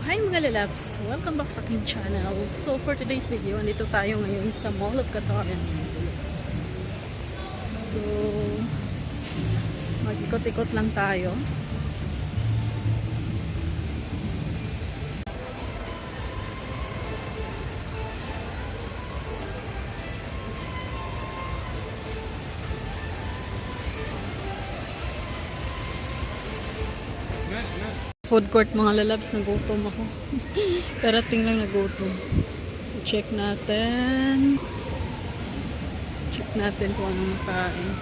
Hi mga lalabs! Welcome back sa aking channel. So for today's video, andito tayo ngayon sa Mall of Qatar. So mag-ikot-ikot lang tayo. Food court mga lalabs, nagutom ako. Karating lang nagutom. Check natin. Check natin kung anong makain.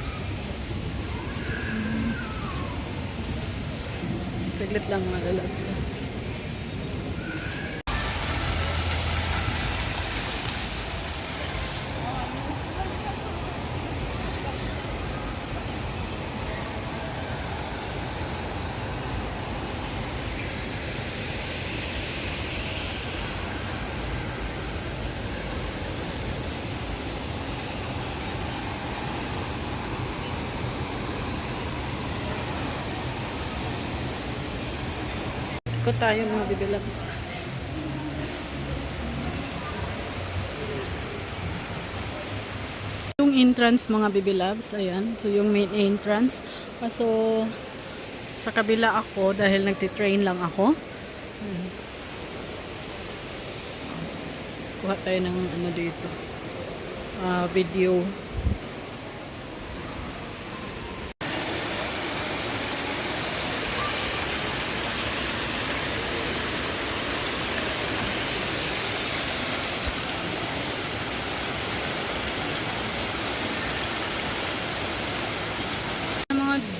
Taglit lang mga lalabs. Ikot tayo mga bibilabs. Yung entrance mga bibilabs, ayan. So yung main entrance. So sa kabila ako dahil nagtitrain lang ako. Kuha tayo ng ano dito. Video.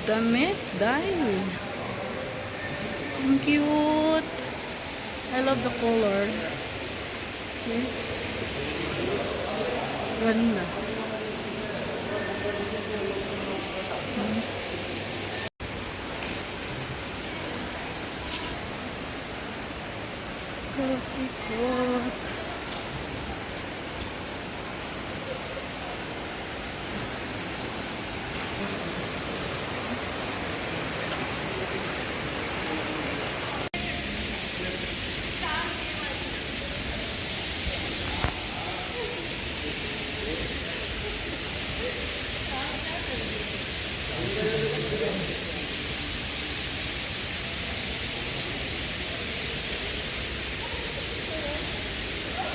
Damit, dahil ang cute. I love the color. See? Ganda. So cute.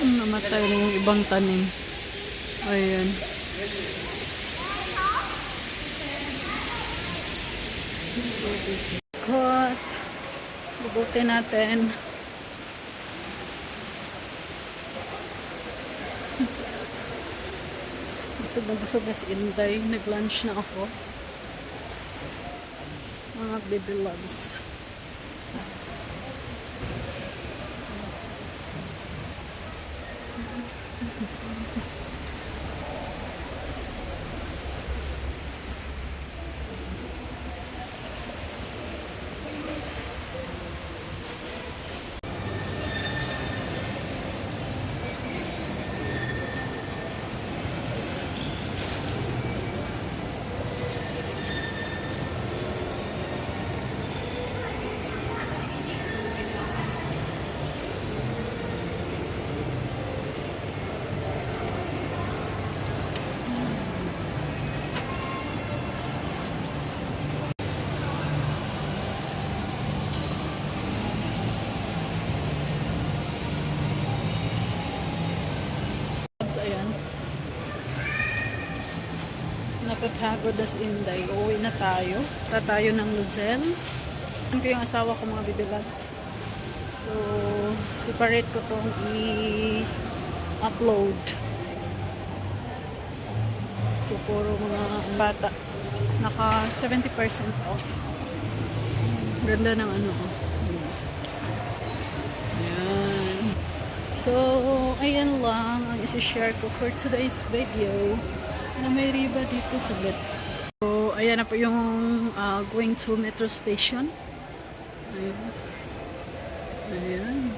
Namatay na yung ibang tanim. Ayan. Cut. Bubutin natin. Busog na si Inday. Nag-lunch na ako. Mga baby loves. Ayan. Napapagod as Inday. Uuwi na tayo. Tatayo ng Luzel. Ano ko yung asawa ko mga bibilags. So, separate ko itong i-upload. So, puro mga bata. Naka 70% off. Ganda ng ano. Ayan. So, ayan lang ang isi-share ko for today's video na may riba dito sa bed. So, ayan na po yung going to metro station. Ayan. Ayan.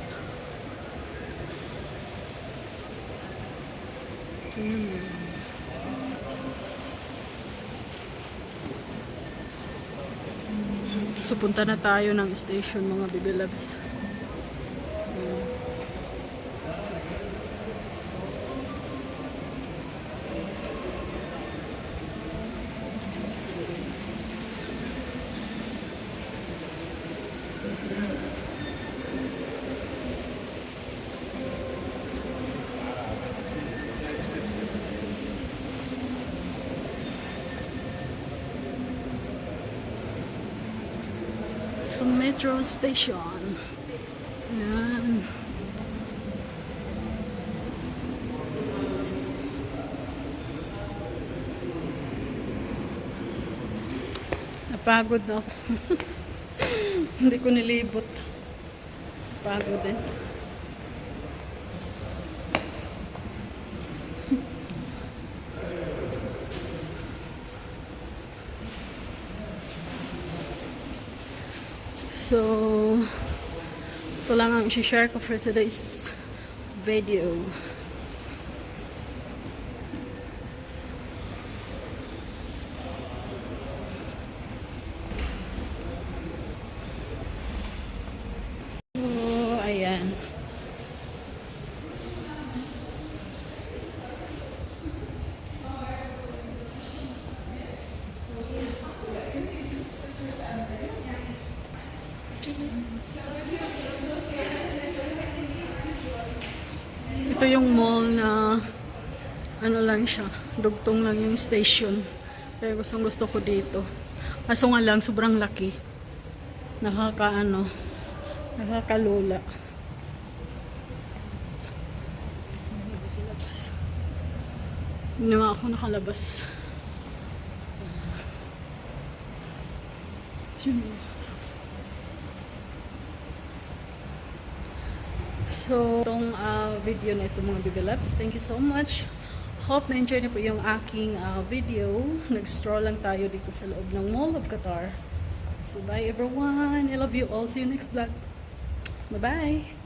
So, punta na tayo ng station mga baby loves. Metro station. Ayan. Napagod na ako. Hindi ko nilibot. Pagod din. So, ito lang ang i-share ko for today's video. So, ayan. Ito yung mall na ano lang siya, dugtong lang yung station. Kaya gustong gusto ko dito. Kaso nga lang, sobrang laki. Nakakalula. Hindi nga ako nakalabas. So, itong video na ito mga baby loves, thank you so much. Hope na-enjoy niyo po yung aking video. Nag-stroll lang tayo dito sa loob ng Mall of Qatar. So, bye everyone. I love you all. See you next vlog. Bye-bye.